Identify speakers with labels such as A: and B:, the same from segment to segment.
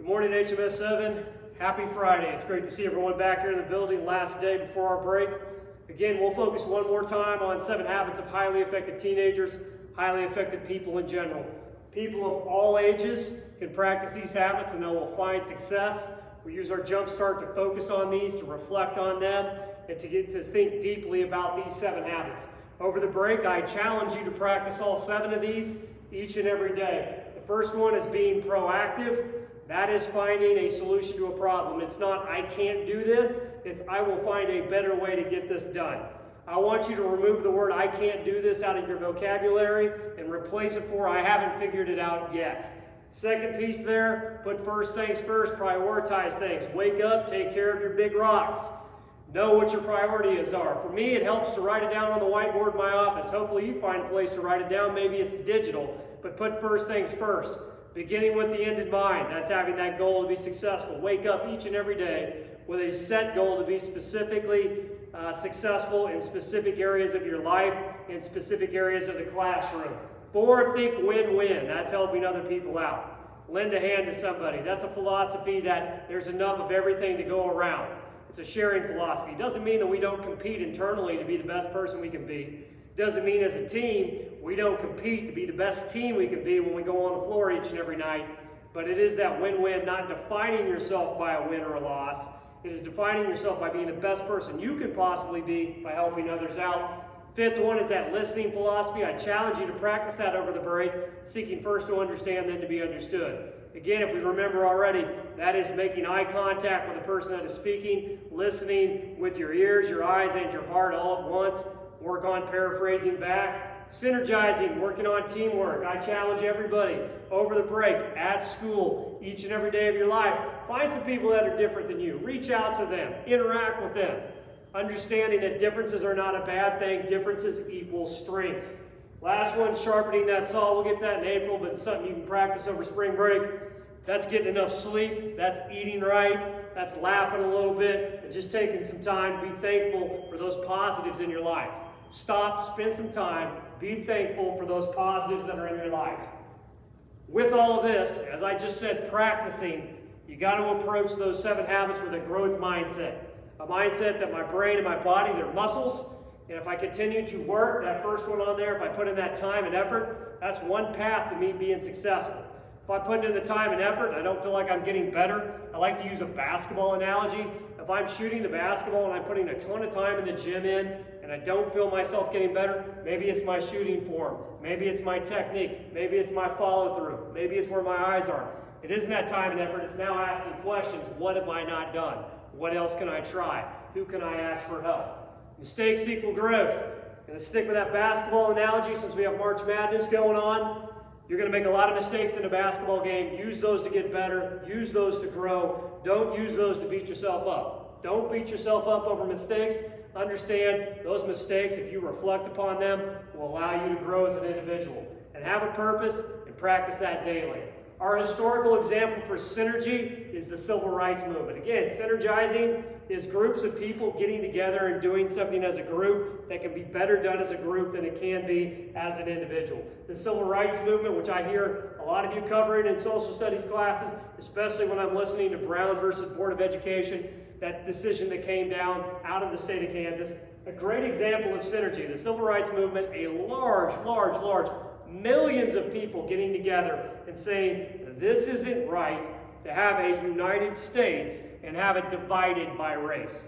A: Good morning, HMS 7. Happy Friday. It's great to see everyone back here in the building, last day before our break. Again, we'll focus one more time on 7 habits of highly effective teenagers, highly effective people in general. People of all ages can practice these habits and they will find success. We use our Jumpstart to focus on these, to reflect on them, and to get to think deeply about these 7 habits. Over the break, I challenge you to practice all 7 of these each and every day. The first one is being proactive. That is finding a solution to a problem. It's not, I can't do this. It's, I will find a better way to get this done. I want you to remove the word, I can't do this, out of your vocabulary and replace it for, I haven't figured it out yet. Second piece there, put first things first, prioritize things. Wake up, take care of your big rocks. Know what your priorities are. For me, it helps to write it down on the whiteboard in my office. Hopefully you find a place to write it down. Maybe it's digital, but put first things first. Beginning with the end in mind. That's having that goal to be successful. Wake up each and every day with a set goal to be specifically successful in specific areas of your life, in specific areas of the classroom. 4, think win-win. That's helping other people out. Lend a hand to somebody. That's a philosophy that there's enough of everything to go around. It's a sharing philosophy. It doesn't mean that we don't compete internally to be the best person we can be. It doesn't mean as a team we don't compete to be the best team we can be when we go on the floor each and every night. But it is that win-win, not defining yourself by a win or a loss. It is defining yourself by being the best person you could possibly be by helping others out. 5th one is that listening philosophy. I challenge you to practice that over the break, seeking first to understand, then to be understood. Again, if we remember already, that is making eye contact with the person that is speaking, listening with your ears, your eyes, and your heart all at once. Work on paraphrasing back. Synergizing, working on teamwork. I challenge everybody over the break, at school, each and every day of your life, find some people that are different than you. Reach out to them. Interact with them. Understanding that differences are not a bad thing. Differences equal strength. Last one, sharpening that saw. We'll get that in April, but it's something you can practice over spring break. That's getting enough sleep. That's eating right. That's laughing a little bit. And just taking some time to be thankful for those positives in your life. Stop, spend some time, be thankful for those positives that are in your life. With all of this, as I just said, practicing, you got to approach those 7 habits with a growth mindset. A mindset that my brain and my body, they're muscles, and if I continue to work, that first one on there, if I put in that time and effort, that's one path to me being successful. If I put in the time and effort and I don't feel like I'm getting better, I like to use a basketball analogy. If I'm shooting the basketball and I'm putting a ton of time in the gym in and I don't feel myself getting better, maybe it's my shooting form, maybe it's my technique, maybe it's my follow-through, maybe it's where my eyes are. It isn't that time and effort, it's now asking questions. What have I not done? What else can I try? Who can I ask for help? Mistakes equal growth. And to stick with that basketball analogy, since we have March Madness going on, you're going to make a lot of mistakes in a basketball game. Use those to get better. Use those to grow. Don't use those to beat yourself up. Don't beat yourself up over mistakes. Understand those mistakes, if you reflect upon them, will allow you to grow as an individual. And have a purpose and practice that daily. Our historical example for synergy is the Civil Rights Movement. Again, synergizing is groups of people getting together and doing something as a group that can be better done as a group than it can be as an individual. The Civil Rights Movement, which I hear a lot of you covering in social studies classes, especially when I'm listening to Brown versus Board of Education, that decision that came down out of the state of Kansas, a great example of synergy. The Civil Rights Movement, a large, millions of people getting together and saying, this isn't right to have a United States and have it divided by race.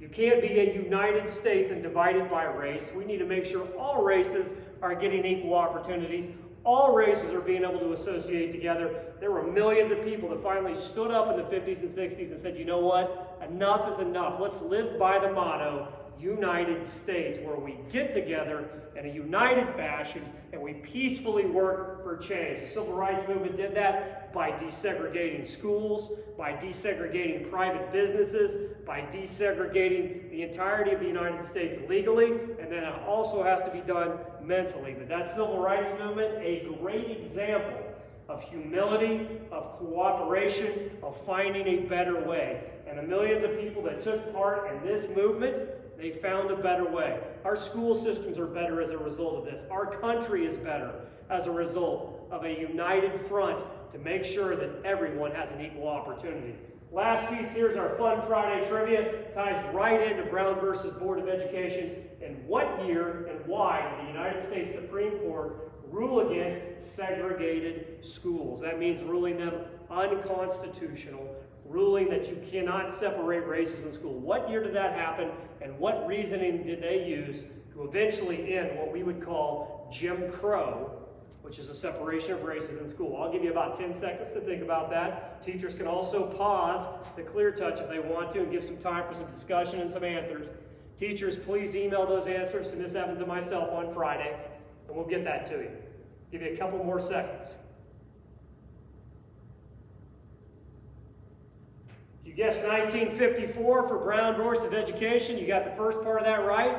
A: You can't be a United States and divided by race. We need to make sure all races are getting equal opportunities. All races are being able to associate together. There were millions of people that finally stood up in the 50s and 60s and said, you know what? Enough is enough. Let's live by the motto, United States, where we get together in a united fashion and we peacefully work for change. The Civil Rights Movement did that by desegregating schools, by desegregating private businesses, by desegregating the entirety of the United States legally, and then it also has to be done mentally. But that Civil Rights Movement, a great example of humility, of cooperation, of finding a better way. And the millions of people that took part in this movement They found a better way. Our school systems are better as a result of this. Our country is better as a result of a united front to make sure that everyone has an equal opportunity. Last piece here is our Fun Friday trivia. Ties right into Brown versus Board of Education. In what year and why did the United States Supreme Court rule against segregated schools? That means ruling them unconstitutional, ruling that you cannot separate races in school. What year did that happen, and what reasoning did they use to eventually end what we would call Jim Crow, which is a separation of races in school? I'll give you about 10 seconds to think about that. Teachers can also pause the Clear Touch if they want to and give some time for some discussion and some answers. Teachers, please email those answers to Ms. Evans and myself on Friday, and we'll get that to you. Give you a couple more seconds. If you guessed 1954 for Brown versus Education, you got the first part of that right.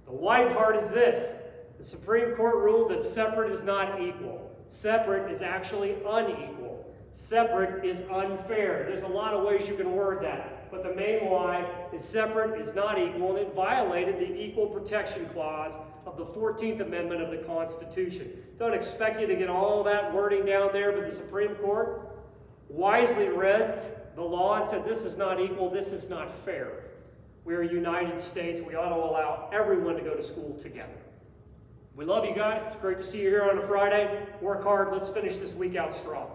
A: The white part is this. The Supreme Court ruled that separate is not equal. Separate is actually unequal. Separate is unfair. There's a lot of ways you can word that, but the main why is separate is not equal, and it violated the Equal Protection Clause of the 14th Amendment of the Constitution. Don't expect you to get all that wording down there, but the Supreme Court wisely read the law and said this is not equal, this is not fair. We're a United States. We ought to allow everyone to go to school together. We love you guys. It's great to see you here on a Friday. Work hard. Let's finish this week out strong.